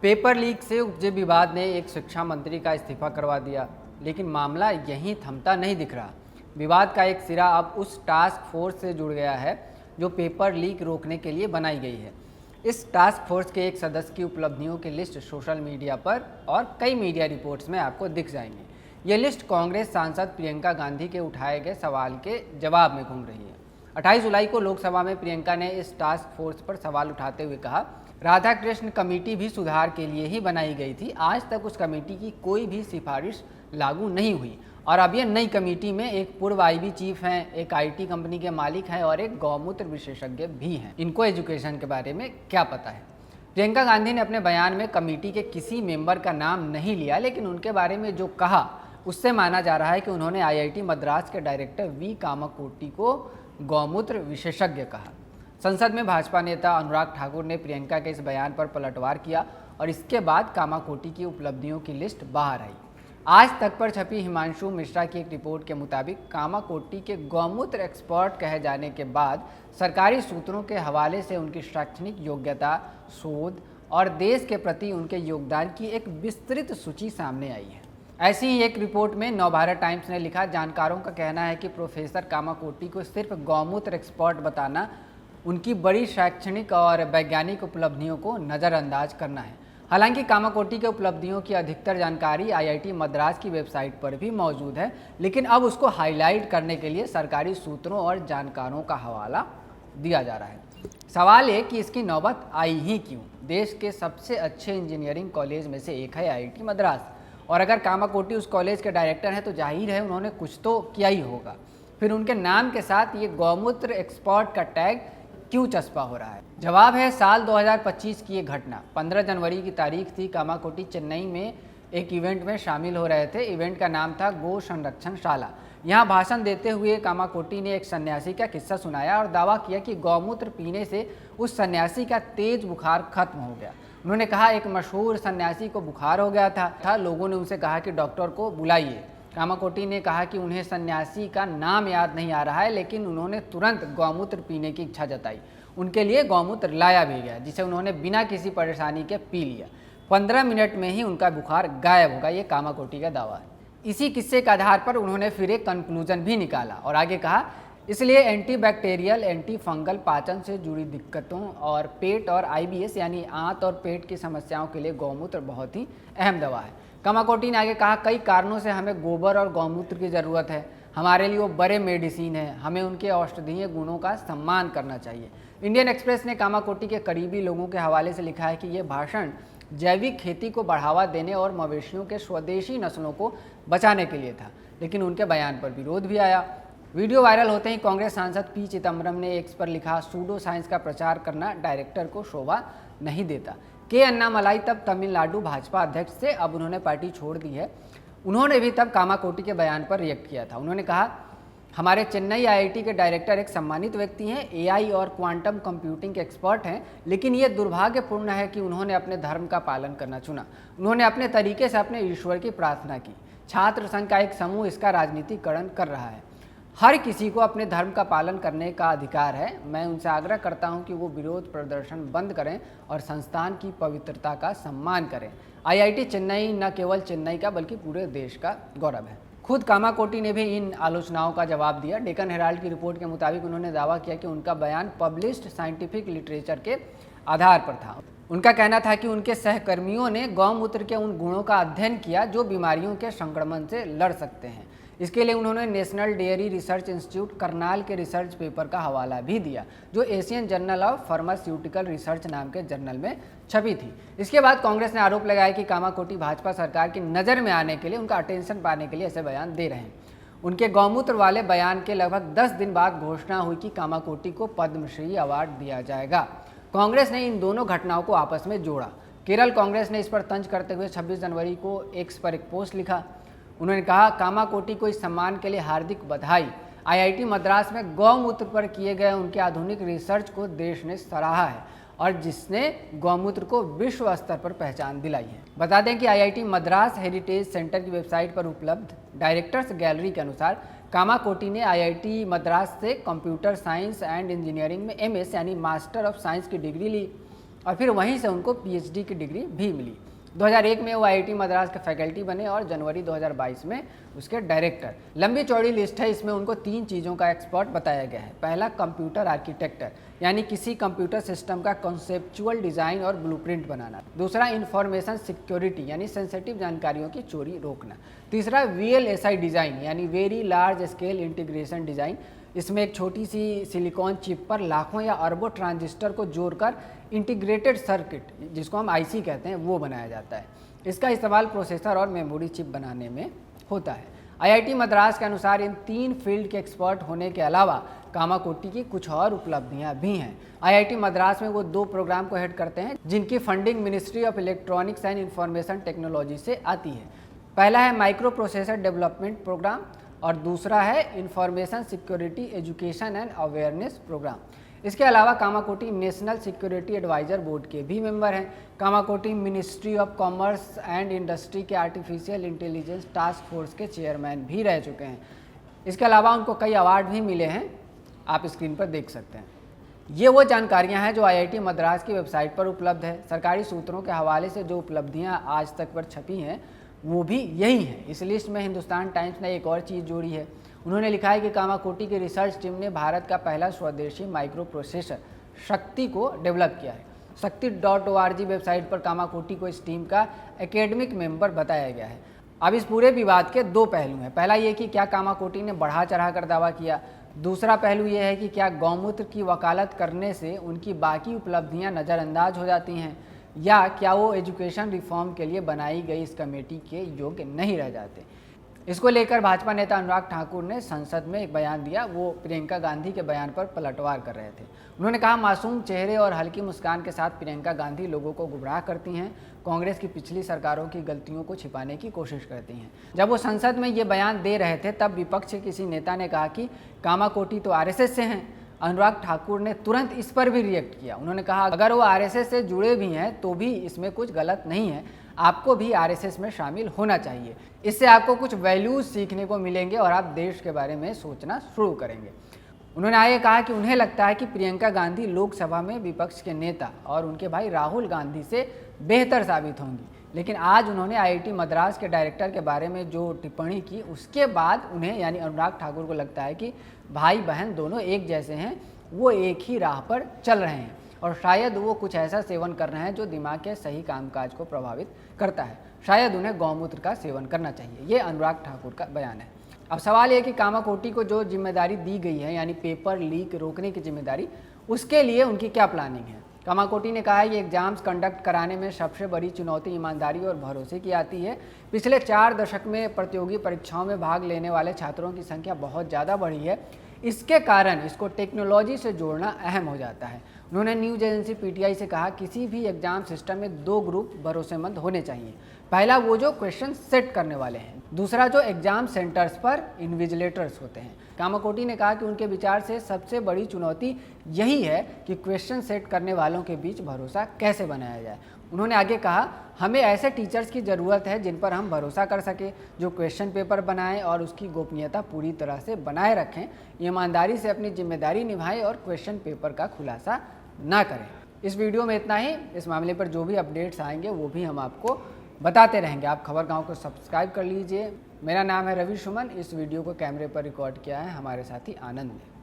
Paper leak से उपजे विवाद ने एक शिक्षा मंत्री का इस्तीफा करवा दिया, लेकिन मामला यहीं थमता नहीं दिख रहा। विवाद का एक सिरा अब उस टास्क फोर्स से जुड़ गया है जो पेपर लीक रोकने के लिए बनाई गई है। इस टास्क फोर्स के एक सदस्य की उपलब्धियों की लिस्ट सोशल मीडिया पर और कई मीडिया रिपोर्ट्स में आपको दिख जाएंगे। ये लिस्ट कांग्रेस सांसद प्रियंका गांधी के उठाए गए सवाल के जवाब में घूम रही है। 28 जुलाई को लोकसभा में प्रियंका ने इस टास्क फोर्स पर सवाल उठाते हुए कहा, राधाकृष्ण कमेटी भी सुधार के लिए ही बनाई गई थी। आज तक उस कमेटी की कोई भी सिफारिश लागू नहीं हुई और अब ये नई कमेटी में एक पूर्व आईबी चीफ हैं, एक आईटी कंपनी के मालिक हैं और एक गौमूत्र विशेषज्ञ भी हैं। इनको एजुकेशन के बारे में क्या पता है? प्रियंका गांधी ने अपने बयान में कमेटी के किसी मेंबर का नाम नहीं लिया, लेकिन उनके बारे में जो कहा उससे माना जा रहा है कि उन्होंने आईआईटी मद्रास के डायरेक्टर वी कामाकोटी को गौमूत्र विशेषज्ञ कहा। संसद में भाजपा नेता अनुराग ठाकुर ने प्रियंका के इस बयान पर पलटवार किया और इसके बाद कामाकोटी की उपलब्धियों की लिस्ट बाहर आई। आज तक पर छपी हिमांशु मिश्रा की एक रिपोर्ट के मुताबिक कामाकोटी के गौमूत्र एक्सपर्ट कहे जाने के बाद सरकारी सूत्रों के हवाले से उनकी शैक्षणिक योग्यता, शोध और देश के प्रति उनके योगदान की एक विस्तृत सूची सामने आई है। ऐसी ही एक रिपोर्ट में नवभारत टाइम्स ने लिखा, जानकारों का कहना है कि प्रोफेसर कामाकोटी को सिर्फ गौमूत्र एक्सपर्ट बताना उनकी बड़ी शैक्षणिक और वैज्ञानिक उपलब्धियों को नज़रअंदाज करना है। हालांकि कामाकोटी के उपलब्धियों की अधिकतर जानकारी आईआईटी मद्रास की वेबसाइट पर भी मौजूद है, लेकिन अब उसको हाईलाइट करने के लिए सरकारी सूत्रों और जानकारों का हवाला दिया जा रहा है। सवाल है कि इसकी नौबत आई ही क्यों? देश के सबसे अच्छे इंजीनियरिंग कॉलेज में से एक है आईआईटी मद्रास, और अगर कामाकोटी उस कॉलेज के डायरेक्टर हैं तो जाहिर है उन्होंने कुछ तो किया ही होगा। फिर उनके नाम के साथ ये गौमूत्र एक्सपर्ट का टैग क्यों चस्पा हो रहा है? जवाब है साल 2025 की ये घटना। 15 जनवरी की तारीख थी। कामाकोटी चेन्नई में एक इवेंट में शामिल हो रहे थे। इवेंट का नाम था गो संरक्षण शाला। यहाँ भाषण देते हुए कामाकोटी ने एक सन्यासी का किस्सा सुनाया और दावा किया कि गौमूत्र पीने से उस सन्यासी का तेज बुखार खत्म हो गया। उन्होंने कहा, एक मशहूर सन्यासी को बुखार हो गया था। लोगों ने उनसे कहा कि डॉक्टर को बुलाइए। कामाकोटी ने कहा कि उन्हें सन्यासी का नाम याद नहीं आ रहा है, लेकिन उन्होंने तुरंत गौमूत्र पीने की इच्छा जताई। उनके लिए गौमूत्र लाया भी गया, जिसे उन्होंने बिना किसी परेशानी के पी लिया। 15 मिनट में ही उनका बुखार गायब हो गया। ये कामाकोटी का दावा है। इसी किस्से के आधार पर उन्होंने फिर एक कंक्लूजन भी निकाला और आगे कहा, इसलिए एंटी बैक्टीरियल, एंटी फंगल, पाचन से जुड़ी दिक्कतों और पेट और आईबीएस यानी आंत और पेट की समस्याओं के लिए गौमूत्र बहुत ही अहम दवा है। कामाकोटी ने आगे कहा, कई कारणों से हमें गोबर और गौमूत्र की ज़रूरत है। हमारे लिए वो बड़े मेडिसिन है। हमें उनके औषधीय गुणों का सम्मान करना चाहिए। इंडियन एक्सप्रेस ने कामाकोटी के करीबी लोगों के हवाले से लिखा है कि ये भाषण जैविक खेती को बढ़ावा देने और मवेशियों के स्वदेशी नस्लों को बचाने के लिए था, लेकिन उनके बयान पर विरोध भी आया। वीडियो वायरल होते ही कांग्रेस सांसद पी चिदम्बरम ने एक्स पर लिखा, सूडो साइंस का प्रचार करना डायरेक्टर को शोभा नहीं देता। के अन्नामलाई तब तमिलनाडु भाजपा अध्यक्ष थे, अब उन्होंने पार्टी छोड़ दी है। उन्होंने भी तब कामाकोटी के बयान पर रिएक्ट किया था। उन्होंने कहा, हमारे चेन्नई आईआईटी के डायरेक्टर एक सम्मानित व्यक्ति हैं, एआई और क्वांटम कंप्यूटिंग के एक्सपर्ट हैं, लेकिन ये दुर्भाग्यपूर्ण है कि उन्होंने अपने धर्म का पालन करना चुना। उन्होंने अपने तरीके से अपने ईश्वर की प्रार्थना की। छात्र संघ का एक समूह इसका राजनीतिकरण कर रहा है। हर किसी को अपने धर्म का पालन करने का अधिकार है। मैं उनसे आग्रह करता हूं कि वो विरोध प्रदर्शन बंद करें और संस्थान की पवित्रता का सम्मान करें। आईआईटी चेन्नई न केवल चेन्नई का बल्कि पूरे देश का गौरव है। खुद कामाकोटी ने भी इन आलोचनाओं का जवाब दिया। डेक्कन हेराल्ड की रिपोर्ट के मुताबिक उन्होंने दावा किया कि उनका बयान पब्लिश्ड साइंटिफिक लिटरेचर के आधार पर था। उनका कहना था कि उनके सहकर्मियों ने गौमूत्र के उन गुणों का अध्ययन किया जो बीमारियों के संक्रमण से लड़ सकते हैं। इसके लिए उन्होंने national dairy research institute Karnal के रिसर्च पेपर का हवाला भी दिया, जो Asian journal of pharmaceutical research नाम के जर्नल में छपी थी। इसके बाद कांग्रेस ने आरोप लगाया कि कामाकोटी भाजपा सरकार की नज़र में आने के लिए, उनका अटेंशन पाने के लिए ऐसे बयान दे रहे हैं। उनके गौमूत्र वाले बयान के लगभग 10 दिन बाद घोषणा हुई कि कामाकोटी को पद्मश्री अवार्ड दिया जाएगा। कांग्रेस ने इन दोनों घटनाओं को आपस में जोड़ा। केरल कांग्रेस ने इस पर तंज करते हुए 26 जनवरी को एक्स पर एक पोस्ट लिखा। उन्होंने कहा, कामाकोटी को इस सम्मान के लिए हार्दिक बधाई। आईआईटी मद्रास में गौमूत्र पर किए गए उनके आधुनिक रिसर्च को देश ने सराहा है और जिसने गौमूत्र को विश्व स्तर पर पहचान दिलाई है। बता दें कि आईआईटी मद्रास हेरिटेज सेंटर की वेबसाइट पर उपलब्ध डायरेक्टर्स गैलरी के अनुसार कामाकोटी ने आईआईटी मद्रास से कंप्यूटर साइंस एंड इंजीनियरिंग में एमएस यानी मास्टर ऑफ साइंस की डिग्री ली। और फिर वहीं से उनको पीएचडी की डिग्री भी मिली। 2001 में वो आईआईटी मद्रास के फैकल्टी बने और जनवरी 2022 में उसके डायरेक्टर। लंबी चौड़ी लिस्ट है, इसमें उनको 3 चीज़ों का एक्सपर्ट बताया गया है। पहला, कंप्यूटर आर्किटेक्टर, यानी किसी कंप्यूटर सिस्टम का कॉन्सेप्चुअल डिज़ाइन और ब्लूप्रिंट बनाना। दूसरा, इंफॉर्मेशन सिक्योरिटी, यानी सेंसिटिव जानकारियों की चोरी रोकना। तीसरा, वीएलएसआई डिज़ाइन, यानी very large scale integration design. इसमें एक छोटी सी सिलिकॉन चिप पर लाखों या अरबों ट्रांजिस्टर को जोड़कर इंटीग्रेटेड सर्किट, जिसको हम आईसी कहते हैं, वो बनाया जाता है। इसका इस्तेमाल प्रोसेसर और मेमोरी चिप बनाने में होता है। आईआईटी मद्रास के अनुसार इन 3 फील्ड के एक्सपर्ट होने के अलावा कामाकोटी की कुछ और उपलब्धियां भी हैं। आईआईटी मद्रास में वो 2 प्रोग्राम को हेड करते हैं जिनकी funding ministry of electronics and information technology से आती है। पहला है माइक्रो प्रोसेसर डेवलपमेंट प्रोग्राम और दूसरा है information security education and awareness program. इसके अलावा Kamakoti national security advisor board के भी मेंबर हैं। Kamakoti ministry of commerce and industry के आर्टिफिशियल इंटेलिजेंस टास्क फोर्स के चेयरमैन भी रह चुके हैं। इसके अलावा उनको कई अवार्ड भी मिले हैं, आप स्क्रीन पर देख सकते हैं। ये वो जानकारियां हैं जो आईआईटी मद्रास की वेबसाइट पर उपलब्ध है। सरकारी सूत्रों के हवाले से जो उपलब्धियां आज तक पर छपी हैं वो भी यही है। इस लिस्ट में हिंदुस्तान टाइम्स ने एक और चीज़ जोड़ी है। उन्होंने लिखा है कि कामाकोटी की रिसर्च टीम ने भारत का पहला स्वदेशी माइक्रो प्रोसेसर शक्ति को डेवलप किया है। शक्ति.org वेबसाइट पर कामाकोटी को इस टीम का एकेडमिक मेंबर बताया गया है। अब इस पूरे विवाद के 2 पहलू हैं। पहला ये कि क्या कामाकोटी ने बढ़ा चढ़ा कर दावा किया। दूसरा पहलू ये है कि क्या गौमूत्र की वकालत करने से उनकी बाकी उपलब्धियां नज़रअंदाज हो जाती हैं, या क्या वो एजुकेशन रिफॉर्म के लिए बनाई गई इस कमेटी के योग्य नहीं रह जाते। इसको लेकर भाजपा नेता अनुराग ठाकुर ने संसद में एक बयान दिया। वो प्रियंका गांधी के बयान पर पलटवार कर रहे थे। उन्होंने कहा, मासूम चेहरे और हल्की मुस्कान के साथ प्रियंका गांधी लोगों को गुमराह करती हैं, कांग्रेस की पिछली सरकारों की गलतियों को छिपाने की कोशिश करती हैं। जब वो संसद में ये बयान दे रहे थे तब विपक्ष के किसी नेता ने कहा कि कामाकोटी तो आरएसएस से हैं। अनुराग ठाकुर ने तुरंत इस पर भी रिएक्ट किया। उन्होंने कहा, अगर वो आरएसएस से जुड़े भी हैं तो भी इसमें कुछ गलत नहीं है, आपको भी आरएसएस में शामिल होना चाहिए। इससे आपको कुछ वैल्यूज सीखने को मिलेंगे और आप देश के बारे में सोचना शुरू करेंगे। उन्होंने आगे कहा कि उन्हें लगता है कि प्रियंका गांधी लोकसभा में विपक्ष के नेता और उनके भाई राहुल गांधी से बेहतर साबित होंगी। लेकिन आज उन्होंने आईआईटी मद्रास के डायरेक्टर के बारे में जो टिप्पणी की उसके बाद उन्हें यानी अनुराग ठाकुर को लगता है कि भाई बहन दोनों एक जैसे हैं, वो एक ही राह पर चल रहे हैं और शायद वो कुछ ऐसा सेवन कर रहे हैं जो दिमाग के सही कामकाज को प्रभावित करता है। शायद उन्हें गौमूत्र का सेवन करना चाहिए। ये अनुराग ठाकुर का बयान है। अब सवाल ये कि कामाकोटी को जो जिम्मेदारी दी गई है यानी पेपर लीक रोकने की जिम्मेदारी, उसके लिए उनकी क्या प्लानिंग है। कामाकोटी ने कहा है कि एग्जाम्स कंडक्ट कराने में सबसे बड़ी चुनौती ईमानदारी और भरोसे की आती है। पिछले 4 दशक में प्रतियोगी परीक्षाओं में भाग लेने वाले छात्रों की संख्या बहुत ज़्यादा बढ़ी है। इसके कारण इसको टेक्नोलॉजी से जोड़ना अहम हो जाता है। उन्होंने न्यूज एजेंसी पीटीआई से कहा, किसी भी एग्जाम सिस्टम में 2 ग्रुप भरोसेमंद होने चाहिए। पहला वो जो क्वेश्चन सेट करने वाले हैं, दूसरा जो एग्जाम सेंटर्स पर इन्विजिलेटर्स होते हैं। कामाकोटी ने कहा कि उनके विचार से सबसे बड़ी चुनौती यही है कि क्वेश्चन सेट करने वालों के बीच भरोसा कैसे बनाया जाए। उन्होंने आगे कहा, हमें ऐसे टीचर्स की ज़रूरत है जिन पर हम भरोसा कर सकें, जो क्वेश्चन पेपर बनाएं और उसकी गोपनीयता पूरी तरह से बनाए रखें, ईमानदारी से अपनी जिम्मेदारी निभाएं और क्वेश्चन पेपर का खुलासा ना करें। इस वीडियो में इतना ही। इस मामले पर जो भी अपडेट्स आएंगे वो भी हम आपको बताते रहेंगे। आप खबर गांव को सब्सक्राइब कर लीजिए। मेरा नाम है रवि सुमन। इस वीडियो को कैमरे पर रिकॉर्ड किया है हमारे साथी आनंद ने।